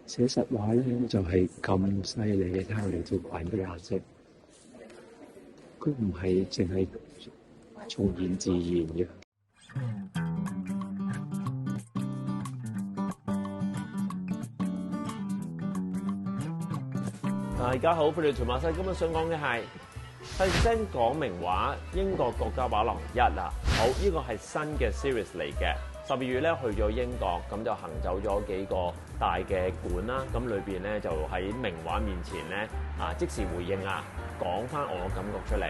寫實畫咧就係咁犀利嘅，睇下你條裙嘅顏色，佢唔係淨係重現自然嘅。大家好，歡迎屯馬西。今日想講嘅係細聲講明畫英國國家畫廊1啊。好，呢個係新嘅 series 嚟嘅。12月咧去咗英國，咁就行走咗幾個大嘅館啦。咁裏邊咧就喺名畫面前咧即時回應講翻我嘅感覺出嚟。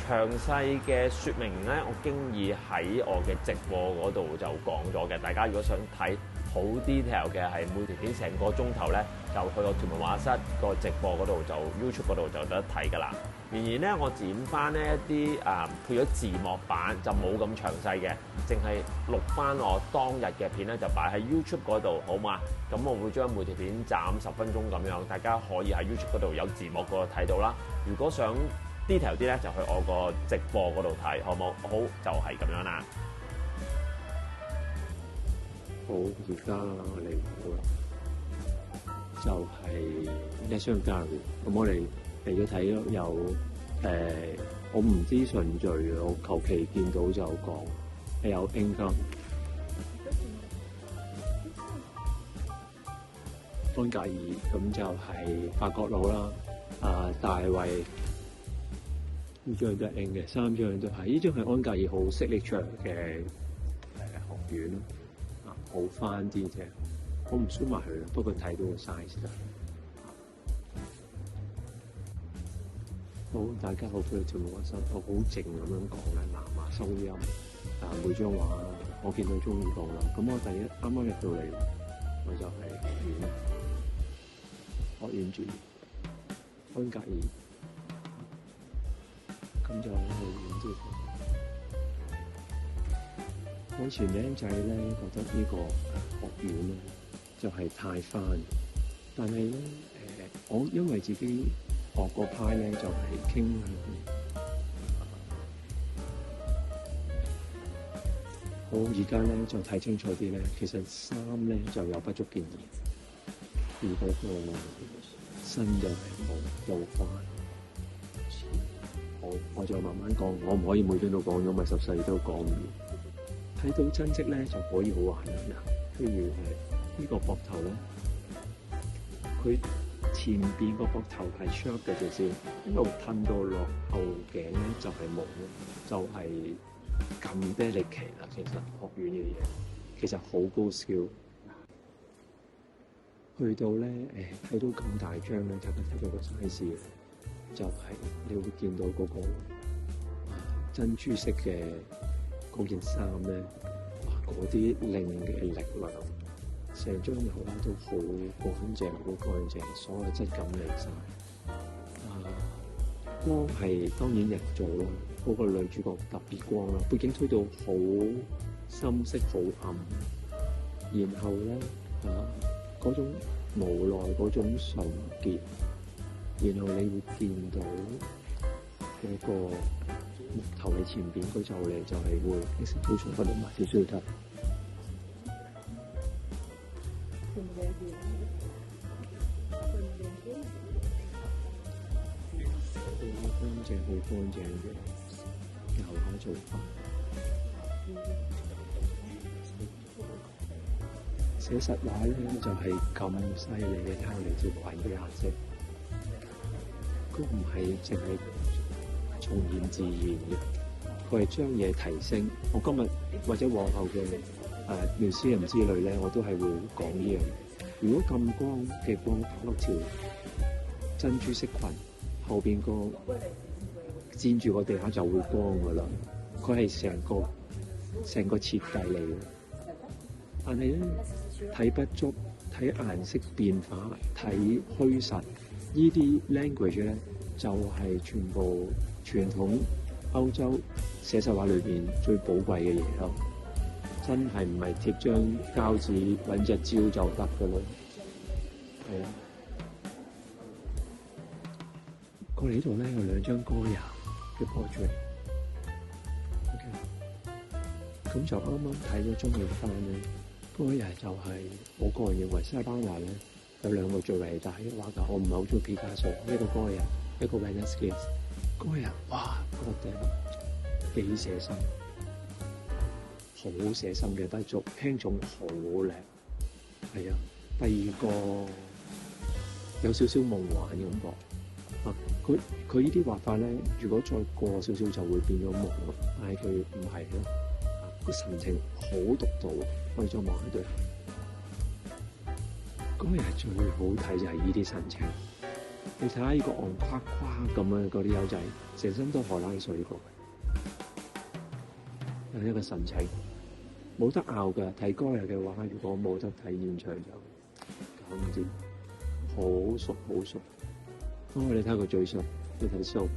詳細嘅説明咧，我經已喺我嘅直播嗰度就講咗嘅。大家如果想睇好 detail 嘅係每條片成個鐘頭咧，就去個屯門畫室個直播嗰度就 YouTube 嗰度就得睇㗎啦。然而咧，我剪翻呢一啲配咗字幕版就冇咁詳細嘅，淨係錄翻我當日嘅片咧就擺喺 YouTube 嗰度，好嘛？咁我會將每條片斬10分鐘咁樣，大家可以喺 YouTube 嗰度有字幕嗰度睇到啦。如果想 detail 啲咧，就去我個直播嗰度睇，好冇？好，就係咁樣啦。好，而家嚟到啦，就係一箱家具。咁我哋嚟咗睇咯，有我唔知順序，我求其見到就講有 England、安格爾，咁就係法國佬啦。大衛呢張都係 Eng 嘅，3張都係。呢張係安格爾好signature嘅學院咯。好翻啲啫，我唔 zoom 埋佢，不過睇到個 size 啦。好，大家好，歡迎屯門畫室。我好靜咁樣講咧，南亞收音。每張畫我見到中意講啦。咁我啱啱入到嚟，我就係學院住安格爾，咁就去遠啲。我以前僆仔咧覺得呢個學院咧就係太翻，但係咧我因為自己學個派咧就係傾向好而家咧就睇清楚啲咧，其實3咧就有不足建議，而嗰個新嘅係冇翻。好，我再慢慢講，我唔可以每張都講咗，咪14都講唔完。睇到真跡咧就可以好玩啦。譬如係呢個膊頭咧，佢前邊個膊頭係 sharp 嘅啫先，一路褪到落後頸咧就係木咯，就係咁啤力奇啦。其實學院嘅嘢其實好高 skill。去到咧睇到咁大張咧，大家睇到個 size 就係你會見到嗰個珍珠色嘅。嗰件衫咧，哇！嗰啲令嘅力量，成張油咧都好乾淨，好乾淨，所有質感嚟晒。光係當然人造咯，嗰個女主角特別光啦，背景推到好深色、好暗，然後咧嗰種無奈、嗰種純潔，然後你會見到嗰個。木頭喺前邊，佢就嚟就係會 execution 嗰度買少少得。好乾淨，好乾淨嘅油畫做法。寫實畫咧就係咁犀利嘅，睇下你條裙嘅顏色，佢唔係淨係重現自然嘅，佢係將嘢提升。我今日或者往後嘅museum之類咧，我都係會講呢樣嘢。如果咁光嘅光打落條珍珠色裙，後邊個墊住個地下就會光噶啦。佢係成個設計嚟嘅。但係咧睇不足，睇顏色變化，睇虛實，呢啲 language 咧就係全部。傳統歐洲寫實畫裏邊最寶貴嘅嘢咯，真係唔係貼張膠紙揾隻蕉就得㗎咯，係啊。過嚟呢度咧有2張高雅嘅 portrait， OK， 咁就啱啱睇咗中美翻咧，高雅就係我個人認為西班牙咧有兩個最偉大嘅畫家，我唔係好中意畢加索，一個高人，一個 Velázquez。高人哇，個頂幾寫生，好寫生嘅筆觸，輕重好靚。係啊，第二個有少少夢幻嘅感覺。啊，佢呢啲畫法咧，如果再過少少就會變咗夢咯，但係佢唔係咯。個神情好獨到，我哋再望下對鞋。嗰日最好睇就係呢啲神情。你睇下呢個戇夸夸咁樣嗰啲友仔，成身都荷蘭水過嘅，有一個神情冇得拗嘅。睇嗰日嘅話，如果冇得睇現場就搞唔掂，好熟好熟。咁我哋睇下個嘴唇，要睇數。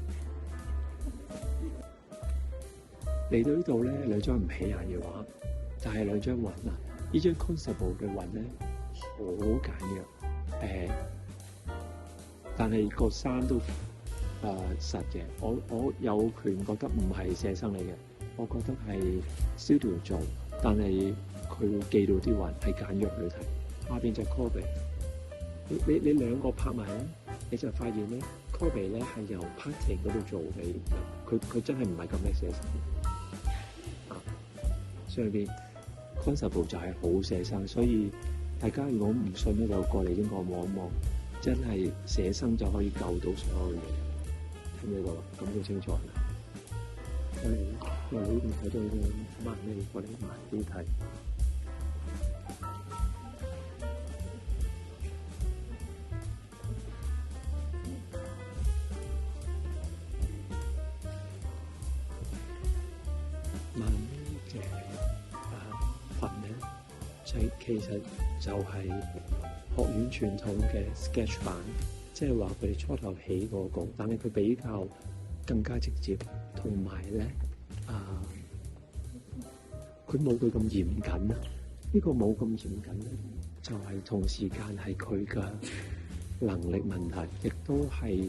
嚟到呢度咧，兩張唔起眼嘅畫，但係兩張雲啊！呢張 Constable 嘅雲咧好簡約，但係個山都實嘅。我有權覺得唔係寫生嚟嘅，我覺得係studio做，但係佢會記到啲雲係簡約去睇。下邊就 Courbet， 你兩個拍埋咧，你就發現咧 Courbet 咧係由 painting 嗰度做起，佢真係唔係咁叻寫生。上邊 Constable 就係好寫生，所以大家如果唔信咧，就過嚟英國望一望，真係寫生就可以救到所有嘢。聽唔聽到啊？咁就清楚啦。我哋呢邊睇到嘅慢啲，我哋慢啲睇。慢啲嘅份咧，其實就係學院傳統嘅 sketch 版，即係話佢哋初頭起嗰個，但係佢比較更加直接，同埋咧佢冇佢咁嚴謹啊！呢個冇咁嚴謹咧，就係同時間係佢嘅能力問題，亦都係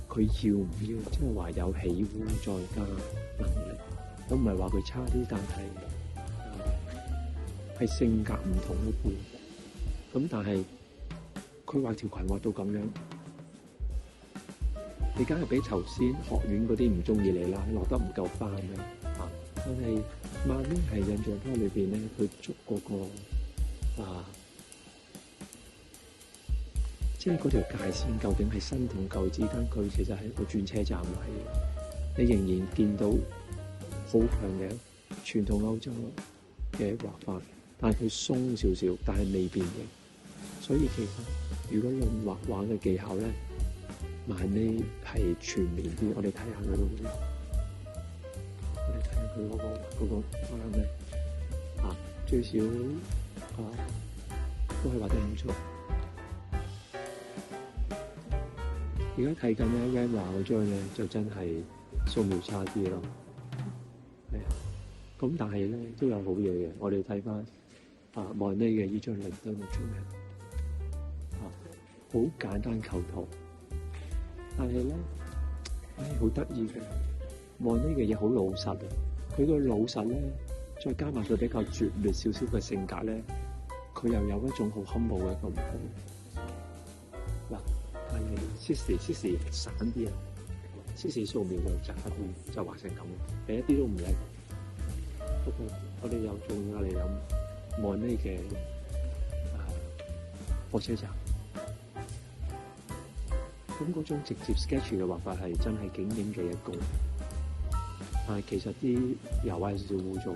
佢要唔要，即係話有起污再加能力。我唔係話佢差啲，但係性格唔同一般。咁但係佢畫條裙畫到咁樣，你梗係比頭先學院嗰啲唔中意你啦，落得唔夠翻啦嚇。但係慢啲係印象派裏邊咧，佢捉嗰個即係嗰條界線究竟係新同舊之間，佢其實係個轉車站位，你仍然見到好強嘅傳統歐洲嘅畫法，但係佢鬆少少，但係未變形。所以其實如果用畫畫嘅技巧咧，慢呢係全面啲。我哋睇下佢嗰個，我哋睇下佢嗰個畫咩最少都係畫得唔錯。而家睇緊咧 Rembrandt 畫嗰張咧，就真係素描差啲咯。係啊，咁但係咧都有好嘢嘅。我哋睇翻莫內嘅呢張靈燈嘅出名，好簡單構圖，但係咧好得意嘅。莫內嘅嘢好老實啊，佢個老實咧，再加埋佢比較拙劣少少嘅性格咧，佢又有一種好 humble 嘅感覺。嗱，但係 Sisley 散啲啊，Sisley 素描就渣啲，就畫成咁，你一啲都唔叻。不過我哋又仲要嚟諗莫內嘅火車站，咁嗰種直接 sketch 嘅畫法係真係景點嘅一個，但係其實啲油畫有少少污糟。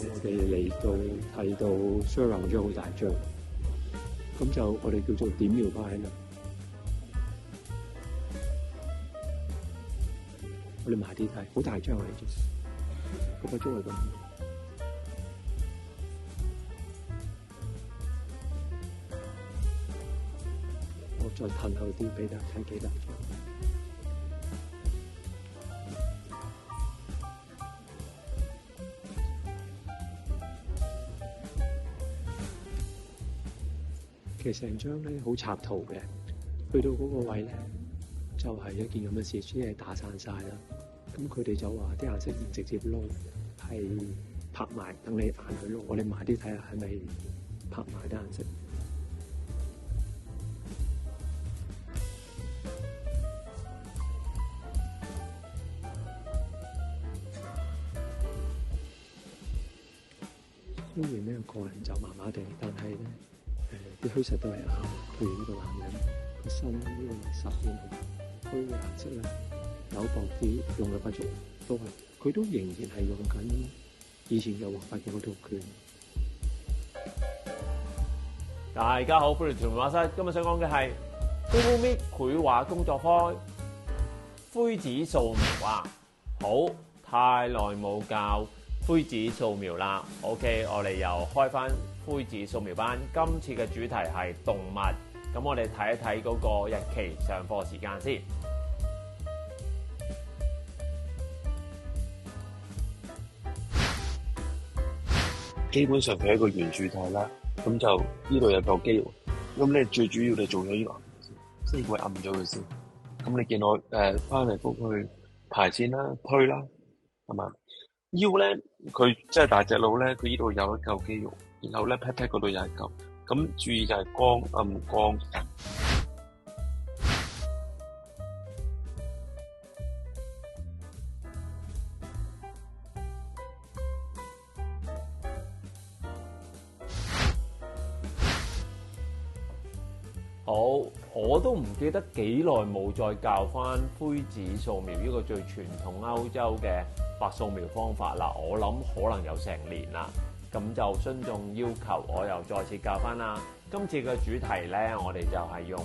我哋嚟到睇到 Seurat 嗰張好大張，咁就我哋叫做點描派啦。我哋埋啲睇，好大張嚟啫，嗰個張係咁。我再褪後啲俾大家睇幾大張。其實成張咧好插圖嘅，去到嗰個位咧就係一件咁嘅事，啲嘢打散晒啦。咁佢哋就話啲顏色直接撈，係拍埋等你眼去撈。我哋埋啲睇下係咪拍埋啲顏色。雖然呢個人就麻麻地，但係咧啲虛實都係啱。譬如呢個男人個身呢個十點虛嘅顏色咧，有薄啲，用嘅筆觸都係，佢都仍然係用緊以前嘅畫法嘅嗰套拳。大家好，歡迎嚟畫室。今日想講嘅係 Google Meet 繪畫工作坊灰紙掃描啊！好，太耐冇教灰紙掃描啦。OK， 我哋又開翻灰紙掃描班。今次嘅主題係動物。咁我哋睇一睇嗰個日期、上課時間先。基本上佢係一個圓柱體啦，咁就呢度有嚿肌肉，咁你最主要你做咗呢個先會按咗佢先。咁你見我翻嚟覆去排線啦、推啦，係嘛？腰咧佢即係大隻佬咧，佢呢度有一嚿肌肉，然後咧 pat pat 嗰度有一嚿，咁注意就係光暗光。好，我都唔記得幾耐冇再教翻灰紙掃描呢個最傳統歐洲嘅畫掃描方法啦。我諗可能有成年啦，咁就遵眾要求，我又再次教翻啦。今次嘅主題咧，我哋就係用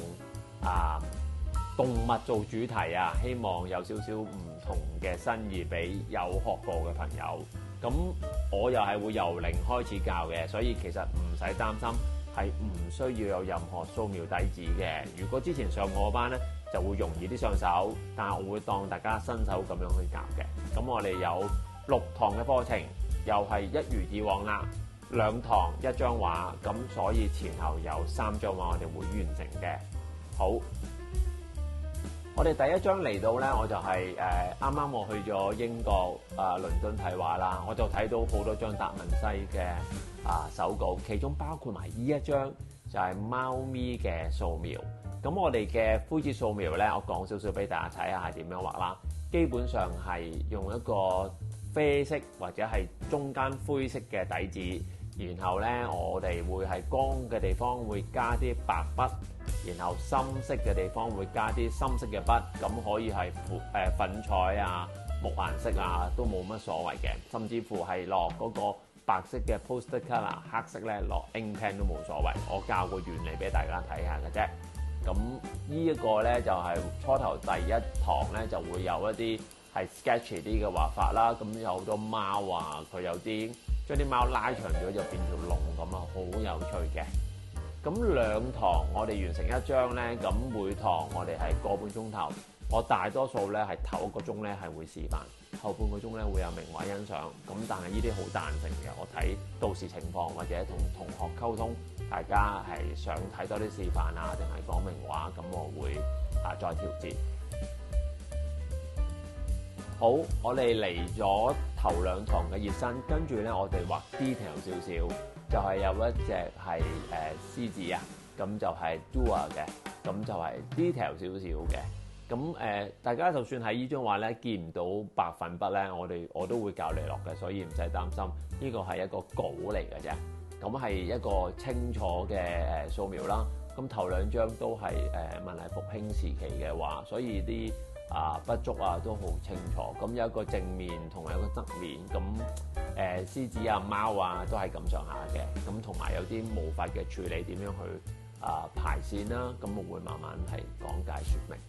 動物做主題啊，希望有少少唔同嘅新意俾有學過嘅朋友。咁我又係會由零開始教嘅，所以其實唔使擔心。係唔需要有任何掃描底子嘅。如果之前上我班咧，就會容易啲上手，但係我會當大家新手咁樣去教嘅。咁我哋有6堂嘅課程，又係一如以往啦，2堂1張畫，咁所以前後有3張畫我哋會完成嘅。好，我哋第一章嚟到咧，我就係啱啱我去咗英國倫敦睇畫啦，我就睇到好多張達文西嘅手稿，其中包括埋呢一張就係貓咪嘅掃描。咁我哋嘅灰紙掃描咧，我講少少俾大家睇下係點樣畫啦。基本上係用一個啡色或者係中間灰色嘅底子，然後咧我哋會係光嘅地方會加啲白筆，然後深色嘅地方會加啲深色嘅筆，咁可以係粉彩啊、木顏色啊都冇乜所謂嘅，甚至乎係落嗰個白色嘅 poster colour， 黑色咧落 ink pen 都冇所謂。我教個原理俾大家睇下嘅啫。咁呢一個咧就係初頭第一堂咧就會有一啲係 sketchy 啲嘅畫法啦。咁有好多貓啊，佢有啲將啲貓拉長咗就變條龍咁啊，好有趣嘅。咁2堂我哋完成1張咧，咁每堂我哋係個半鐘頭。我大多數咧係頭1個鐘咧係會示範，後半個鐘咧會有名畫欣賞。咁但係呢啲好彈性嘅，我睇到時情況或者同同學溝通，大家係想睇多啲示範啊，定係講名畫，咁我會再調節。好，我哋嚟咗頭2堂嘅熱身，跟住咧我哋畫 detail 少少，就係有一隻係獅子啊，咁就係 doer 嘅，咁就係 detail 少少嘅。咁大家就算喺呢張畫咧見唔到白粉筆咧，我都會教你落嘅，所以唔使擔心。呢個係一個稿嚟嘅啫，咁係一個清楚嘅掃描啦。咁頭2張都係文藝復興時期嘅畫，所以啲筆觸啊都好清楚。咁有一個正面同埋一個側面，咁獅子啊、貓啊都係咁上下嘅。咁同埋有啲毛髮嘅處理點樣去排線啦，咁我會慢慢係講解説明。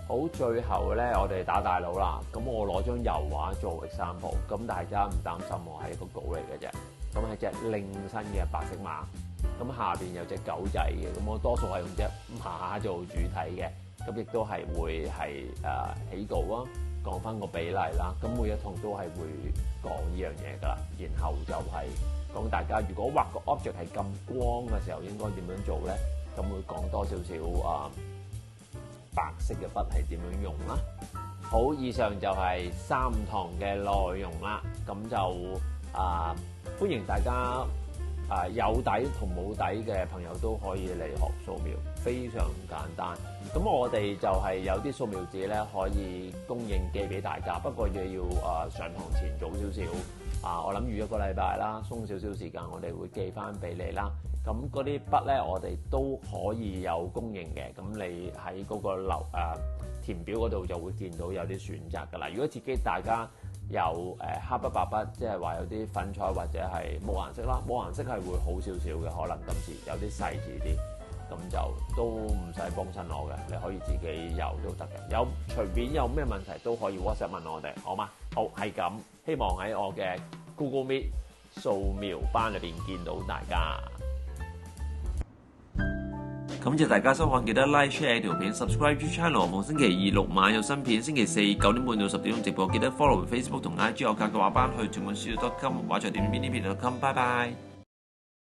好，最後咧，我哋打大佬啦。咁我攞張油畫做 example，咁大家唔擔心，我係一個稿嚟嘅啫。咁係隻令身嘅白色馬，咁下邊有隻狗仔嘅。咁我多數係用隻馬做主體嘅，咁亦都係會係起稿啊，講翻個比例啦。咁每一堂都係會講呢樣嘢噶啦。然後就係講大家如果畫個 object 係咁光嘅時候，應該點樣做咧？咁會講多少少白色嘅筆係點樣用啦？好，以上就係3堂嘅內容啦。咁就歡迎大家有底同冇底嘅朋友都可以嚟學素描，非常簡單。咁我哋就係有啲素描紙咧可以供應寄俾大家，不過你要上堂前早少少我諗預一個禮拜啦，鬆少少時間，我哋會寄翻俾你啦。咁嗰啲筆咧，我哋都可以有供應嘅。咁你喺嗰個填表嗰度就會見到有啲選擇㗎啦。如果自己大家有黑筆白筆，即係話有啲粉彩或者係冇顏色啦，冇顏色係會好少少嘅，可能今次有啲細緻啲，咁就都唔使幫襯我嘅，你可以自己有都得嘅。有隨便有咩問題都可以 WhatsApp 問我哋，好嗎？好，係咁，希望喺我嘅 Google Meet 素描班裏邊見到大家。感謝大家收看，記得 like share 條片 ，subscribe to channel。逢星期二6晚有新片，星期4 9點半到10點鐘直播。記得 follow Facebook 同 IG 我教嘅畫班去全本書.com 畫在點邊啲片.com。拜拜。